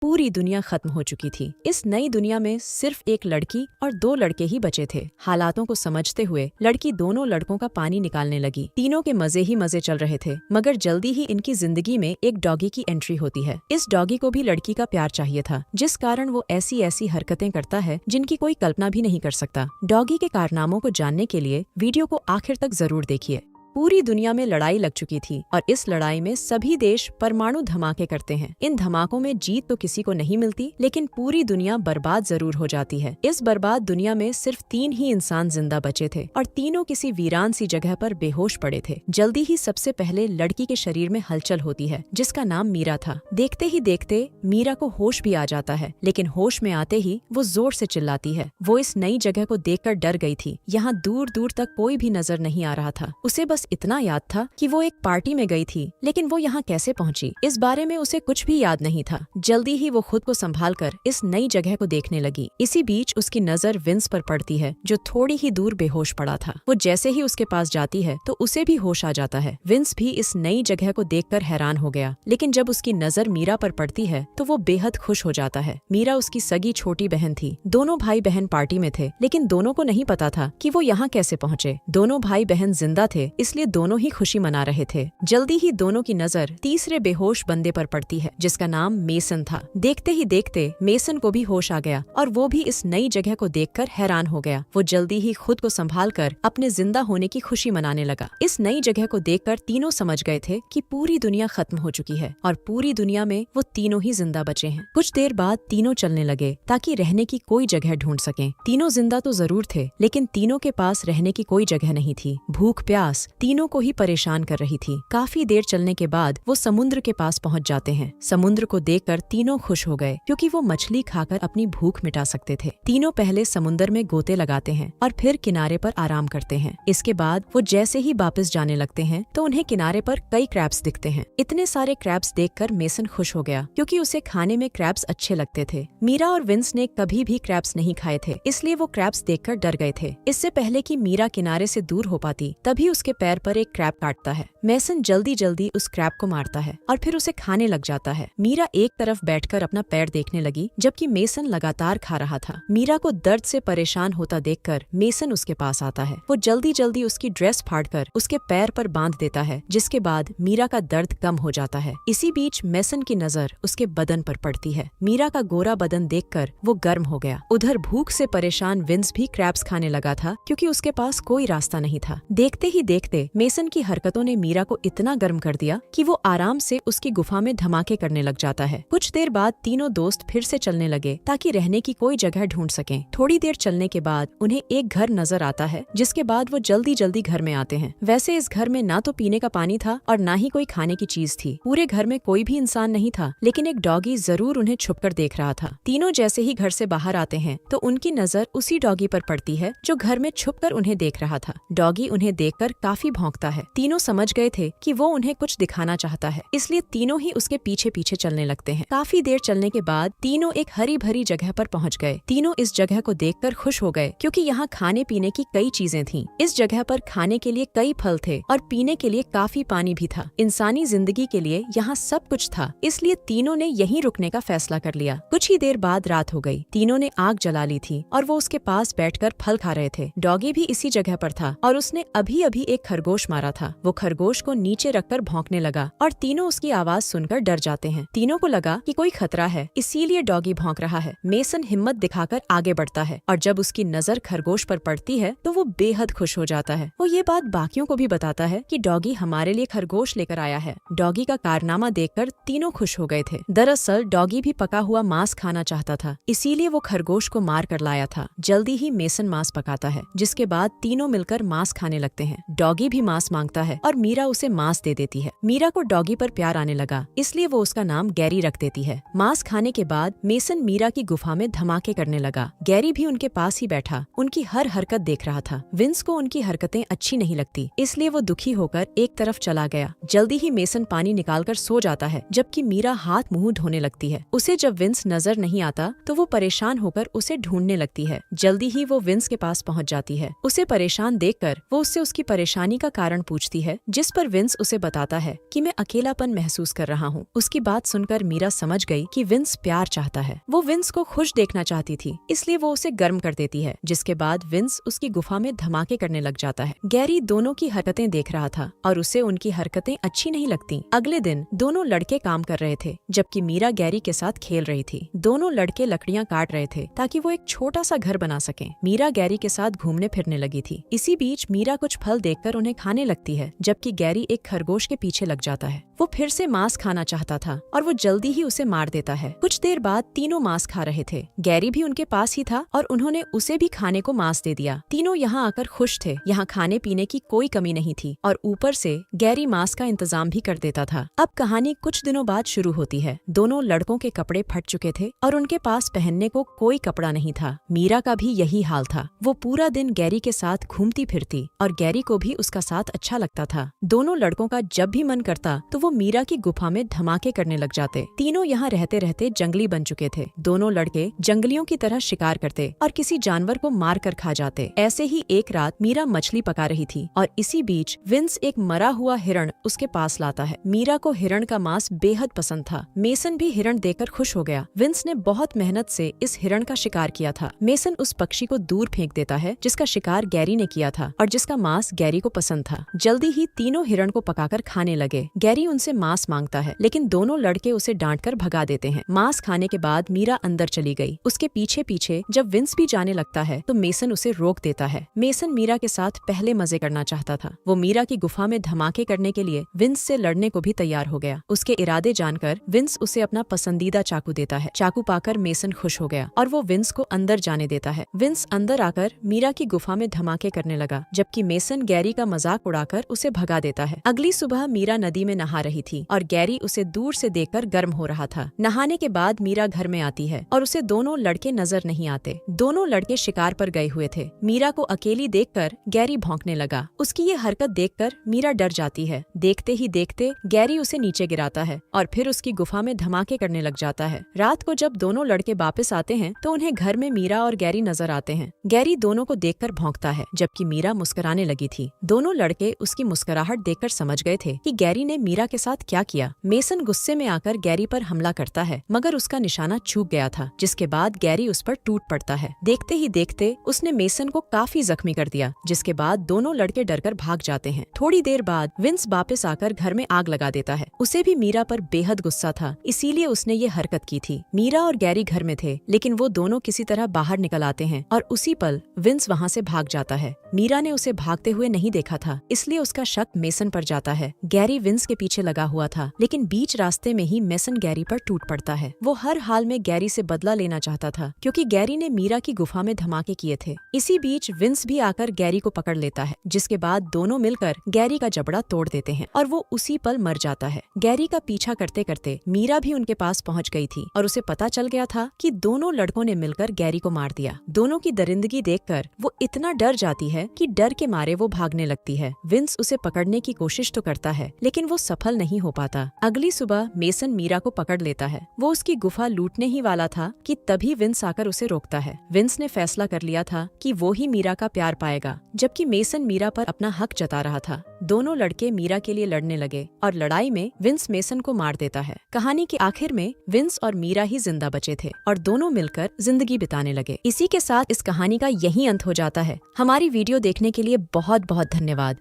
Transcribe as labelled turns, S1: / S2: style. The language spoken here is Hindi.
S1: पूरी दुनिया खत्म हो चुकी थी। इस नई दुनिया में सिर्फ एक लड़की और दो लड़के ही बचे थे। हालातों को समझते हुए लड़की दोनों लड़कों का पानी निकालने लगी। तीनों के मजे ही मजे चल रहे थे, मगर जल्दी ही इनकी जिंदगी में एक डॉगी की एंट्री होती है। इस डॉगी को भी लड़की का प्यार चाहिए था, जिस कारण वो ऐसी ऐसी हरकतें करता है जिनकी कोई कल्पना भी नहीं कर सकता। डॉगी के कारनामों को जानने के लिए वीडियो को आखिर तक जरूर देखिए। पूरी दुनिया में लड़ाई लग चुकी थी और इस लड़ाई में सभी देश परमाणु धमाके करते हैं। इन धमाकों में जीत तो किसी को नहीं मिलती, लेकिन पूरी दुनिया बर्बाद जरूर हो जाती है। इस बर्बाद दुनिया में सिर्फ 3 ही इंसान जिंदा बचे थे और तीनों किसी वीरान सी जगह पर बेहोश पड़े थे। जल्दी ही सबसे पहले लड़की के शरीर में हलचल होती है, जिसका नाम मीरा था। देखते ही देखते मीरा को होश भी आ जाता है, लेकिन होश में आते ही वो जोर से चिल्लाती है। वो इस नई जगह को देखकर डर गई थी। यहाँ दूर दूर तक कोई भी नजर नहीं आ रहा था। उसे बस इतना याद था कि वो एक पार्टी में गई थी, लेकिन वो यहाँ कैसे पहुंची, इस बारे में उसे कुछ भी याद नहीं था। जल्दी ही वो खुद को संभालकर इस नई जगह को देखने लगी। इसी बीच उसकी नजर विंस पर पड़ती है, जो थोड़ी ही दूर बेहोश पड़ा था। वो जैसे ही उसके पास जाती है तो उसे भी होश आ जाता है। विंस भी इस नई जगह को देखकर हैरान हो गया, लेकिन जब उसकी नजर मीरा पर पड़ती है तो वो बेहद खुश हो जाता है। मीरा उसकी सगी छोटी बहन थी। दोनों भाई बहन पार्टी में थे, लेकिन दोनों को नहीं पता था कि वो यहाँ कैसे पहुँचे। दोनों भाई बहन जिंदा थे, इसलिए दोनों ही खुशी मना रहे थे। जल्दी ही दोनों की नजर तीसरे बेहोश बंदे पर पड़ती है, जिसका नाम मेसन था। देखते ही देखते मेसन को भी होश आ गया और वो भी इस नई जगह को देखकर हैरान हो गया। वो जल्दी ही खुद को संभालकर अपने जिंदा होने की खुशी मनाने लगा। इस नई जगह को देखकर तीनों समझ गए थे कि पूरी दुनिया खत्म हो चुकी है और पूरी दुनिया में वो तीनों ही जिंदा बचे हैं। कुछ देर बाद तीनों चलने लगे ताकि रहने की कोई जगह ढूंढ सकें। तीनों जिंदा तो जरूर थे, लेकिन तीनों के पास रहने की कोई जगह नहीं थी। भूख प्यास तीनों को ही परेशान कर रही थी। काफी देर चलने के बाद वो समुद्र के पास पहुंच जाते हैं। समुद्र को देखकर तीनों खुश हो गए, क्योंकि वो मछली खाकर अपनी भूख मिटा सकते थे। तीनों पहले समुद्र में गोते लगाते हैं और फिर किनारे पर आराम करते हैं। इसके बाद वो जैसे ही वापस जाने लगते हैं तो उन्हें किनारे पर कई क्रैब्स दिखते हैं। इतने सारे क्रैब्स देखकर मेसन खुश हो गया, क्योंकि उसे खाने में क्रैब्स अच्छे लगते थे। मीरा और विंस ने कभी भी क्रैब्स नहीं खाए थे, इसलिए वो क्रैब्स देखकर डर गए थे। इससे पहले कि मीरा किनारे से दूर हो पाती, तभी उसके पैर पर एक क्रैब काटता है। मेसन जल्दी जल्दी उस क्रैब को मारता है और फिर उसे खाने लग जाता है। मीरा एक तरफ बैठकर अपना पैर देखने लगी, जबकि मेसन लगातार खा रहा था। मीरा को दर्द से परेशान होता देखकर मेसन उसके पास आता है। वो जल्दी जल्दी उसकी ड्रेस फाड़कर उसके पैर पर बांध देता है, जिसके बाद मीरा का दर्द कम हो जाता है। इसी बीच मेसन की नजर उसके बदन पर पड़ती है। मीरा का गोरा बदन देखकर वो गर्म हो गया। उधर भूख से परेशान विंस भी क्रैब्स खाने लगा था, क्योंकि उसके पास कोई रास्ता नहीं था। देखते ही देखते मेसन की हरकतों ने मीरा को इतना गर्म कर दिया कि वो आराम से उसकी गुफा में धमाके करने लग जाता है। कुछ देर बाद तीनों दोस्त फिर से चलने लगे ताकि रहने की कोई जगह ढूंढ सकें। थोड़ी देर चलने के बाद उन्हें एक घर नजर आता है, जिसके बाद वो जल्दी जल्दी घर में आते हैं। वैसे इस घर में ना तो पीने का पानी था और ना ही कोई खाने की चीज थी। पूरे घर में कोई भी इंसान नहीं था, लेकिन एक डॉगी जरूर उन्हें छुपकर देख रहा था। तीनों जैसे ही घर से बाहर आते हैं तो उनकी नजर उसी डॉगी पर पड़ती है, जो घर में छुपकर उन्हें देख रहा था। डॉगी उन्हें देखकर काफी भौंकता है। तीनों समझ गए थे कि वो उन्हें कुछ दिखाना चाहता है, इसलिए तीनों ही उसके पीछे पीछे चलने लगते हैं। काफी देर चलने के बाद तीनों एक हरी भरी जगह पर पहुंच गए। तीनों इस जगह को देखकर खुश हो गए, क्योंकि यहाँ खाने पीने की कई चीजें थीं। इस जगह पर खाने के लिए कई फल थे और पीने के लिए काफी पानी भी था। इंसानी जिंदगी के लिए यहाँ सब कुछ था, इसलिए तीनों ने यहीं रुकने का फैसला कर लिया। कुछ ही देर बाद रात हो गई। तीनों ने आग जला ली थी और वो उसके पास बैठकर फल खा रहे थे। डॉगी भी इसी जगह पर था और उसने अभी अभी एक खरगोश मारा था। वो खरगोश को नीचे रखकर भौंकने लगा और तीनों उसकी आवाज सुनकर डर जाते हैं। तीनों को लगा कि कोई खतरा है, इसीलिए डॉगी भौंक रहा है। मेसन हिम्मत दिखाकर आगे बढ़ता है और जब उसकी नजर खरगोश पर पड़ती है तो वो बेहद खुश हो जाता है। वो ये बात बाकियों को भी बताता है कि डॉगी हमारे लिए खरगोश लेकर आया है। डॉगी का कारनामा देखकर तीनों खुश हो गए थे। दरअसल डॉगी भी पका हुआ मांस खाना चाहता था, इसीलिए वो खरगोश को मार कर लाया था। जल्दी ही मेसन मांस पकाता है, जिसके बाद तीनों मिलकर मांस खाने लगते हैं। डॉगी भी मांस मांगता है और मीरा उसे मांस दे देती है। मीरा को डॉगी पर प्यार आने लगा, इसलिए वो उसका नाम गैरी रख देती है। मांस खाने के बाद मेसन मीरा की गुफा में धमाके करने लगा। गैरी भी उनके पास ही बैठा उनकी हर हरकत देख रहा था। विंस को उनकी हरकतें अच्छी नहीं लगती, इसलिए वो दुखी होकर एक तरफ चला गया। जल्दी ही मेसन पानी निकालकर सो जाता है, जबकि मीरा हाथ मुंह धोने लगती है। उसे जब विंस नजर नहीं आता तो वो परेशान होकर उसे ढूंढने लगती है। जल्दी ही वो विंस के पास पहुंच जाती है। उसे परेशान देखकर वो उससे उसकी परेशानी कहानी का कारण पूछती है, जिस पर विंस उसे बताता है कि मैं अकेलापन महसूस कर रहा हूँ। उसकी बात सुनकर मीरा समझ गई कि विंस प्यार चाहता है। वो विंस को खुश देखना चाहती थी, इसलिए वो उसे गर्म कर देती है, जिसके बाद विंस उसकी गुफा में धमाके करने लग जाता है। गैरी दोनों की हरकतें देख रहा था और उसे उनकी हरकतें अच्छी नहीं लगती। अगले दिन दोनों लड़के काम कर रहे थे, जबकि मीरा गैरी के साथ खेल रही थी। दोनों लड़के लकड़ियाँ काट रहे थे ताकि वो एक छोटा सा घर बना सकें। मीरा गैरी के साथ घूमने फिरने लगी थी। इसी बीच मीरा कुछ फल देखकर उन्हें खाने लगती है, जबकि गैरी एक खरगोश के पीछे लग जाता है। वो फिर से मांस खाना चाहता था और वो जल्दी ही उसे मार देता है। कुछ देर बाद तीनों मांस खा रहे थे। गैरी भी उनके पास ही था और उन्होंने उसे भी खाने को मांस दे दिया। तीनों यहाँ आकर खुश थे। यहाँ खाने पीने की कोई कमी नहीं थी और ऊपर से गैरी मांस का इंतजाम भी कर देता था। अब कहानी कुछ दिनों बाद शुरू होती है। दोनों लड़कों के कपड़े फट चुके थे और उनके पास पहनने को कोई कपड़ा नहीं था। मीरा का भी यही हाल था। वो पूरा दिन गैरी के साथ घूमती फिरती और गैरी को भी उसका साथ अच्छा लगता था। दोनों लड़कों का जब भी मन करता तो वो मीरा की गुफा में धमाके करने लग जाते। तीनों यहाँ रहते रहते जंगली बन चुके थे। दोनों लड़के जंगलियों की तरह शिकार करते और किसी जानवर को मार कर खा जाते। ऐसे ही एक रात मीरा मछली पका रही थी और इसी बीच विंस एक मरा हुआ हिरण उसके पास लाता है। मीरा को हिरण का मांस बेहद पसंद था। मेसन भी हिरण देखकर खुश हो गया। विंस ने बहुत मेहनत से इस हिरण का शिकार किया था। मेसन उस पक्षी को दूर फेंक देता है जिसका शिकार गैरी ने किया था और जिसका मांस गैरी को पसंद था। जल्दी ही तीनों हिरण को पकाकर खाने लगे। गैरी उनसे मांस मांगता है, लेकिन दोनों लड़के उसे डांटकर भगा देते हैं। मांस खाने के बाद मीरा अंदर चली गई। उसके पीछे पीछे जब विंस भी जाने लगता है तो मेसन उसे रोक देता है। मेसन मीरा के साथ पहले मजे करना चाहता था। वो मीरा की गुफा में धमाके करने के लिए विंस से लड़ने को भी तैयार हो गया। उसके इरादे जानकर विंस उसे अपना पसंदीदा चाकू देता है। चाकू पाकर मेसन खुश हो गया और वो विंस को अंदर जाने देता है। विंस अंदर आकर मीरा की गुफा में धमाके करने लगा, जबकि मेसन गैरी का मजाक उड़ाकर उसे भगा देता है। अगली सुबह मीरा नदी में नहा रही थी और गैरी उसे दूर से देखकर गर्म हो रहा था। नहाने के बाद मीरा घर में आती है और उसे दोनों लड़के नजर नहीं आते। दोनों लड़के शिकार पर गए हुए थे। मीरा को अकेली देखकर गैरी भौंकने लगा। उसकी ये हरकत देखकर मीरा डर जाती है। देखते ही देखते गैरी उसे नीचे गिराता है और फिर उसकी गुफा में धमाके करने लग जाता है। रात को जब दोनों लड़के वापस आते हैं तो उन्हें घर में मीरा और गैरी नजर आते हैं। गैरी दोनों को देखकर भौंकता है, जबकि मीरा मुस्कुराने लगी थी। दोनों लड़के उसकी मुस्कुराहट देखकर समझ गए थे कि गैरी ने मीरा के साथ क्या किया। मेसन गुस्से में आकर गैरी पर हमला करता है, मगर उसका निशाना चूक गया था, जिसके बाद गैरी उस पर टूट पड़ता है। देखते ही देखते उसने मेसन को काफी जख्मी कर दिया, जिसके बाद दोनों लड़के डरकर भाग जाते हैं। थोड़ी देर बाद विंस वापस आकर घर में आग लगा देता है। उसे भी मीरा पर बेहद गुस्सा था, इसीलिए उसने ये हरकत की थी। मीरा और गैरी घर में थे, लेकिन वो दोनों किसी तरह बाहर निकल आते हैं और उसी पल विंस वहाँ से भाग जाता है। मीरा ने उसे भागते हुए नहीं देखा था, इसलिए उसका शक मेसन पर जाता है। गैरी विंस के पीछे लगा हुआ था, लेकिन बीच रास्ते में ही मेसन गैरी पर टूट पड़ता है। वो हर हाल में गैरी से बदला लेना चाहता था, क्योंकि गैरी ने मीरा की गुफा में धमाके किए थे। इसी बीच विंस भी आकर गैरी को पकड़ लेता है, जिसके बाद दोनों मिलकर गैरी का जबड़ा तोड़ देते हैं और वो उसी पल मर जाता है। गैरी का पीछा करते करते मीरा भी उनके पास पहुंच गई थी और उसे पता चल गया था कि दोनों लड़कों ने मिलकर गैरी को मार दिया। दोनों की दरिंदगी देखकर वो इतना डर जाती है कि डर के मारे वो भागने लगती है। विंस उसे पकड़ने की कोशिश तो करता है, लेकिन वो सफल नहीं हो पाता। अगली सुबह मेसन मीरा को पकड़ लेता है। वो उसकी गुफा लूटने ही वाला था कि तभी विंस आकर उसे रोकता है। विंस ने फैसला कर लिया था कि वो ही मीरा का प्यार पाएगा, जबकि मेसन मीरा पर अपना हक जता रहा था। दोनों लड़के मीरा के लिए लड़ने लगे और लड़ाई में विंस मेसन को मार देता है। कहानी के आखिर में विंस और मीरा ही जिंदा बचे थे और दोनों मिलकर जिंदगी बिताने लगे। इसी के साथ इस कहानी का यही अंत हो जाता है। हमारी वीडियो देखने के लिए बहुत बहुत धन्यवाद।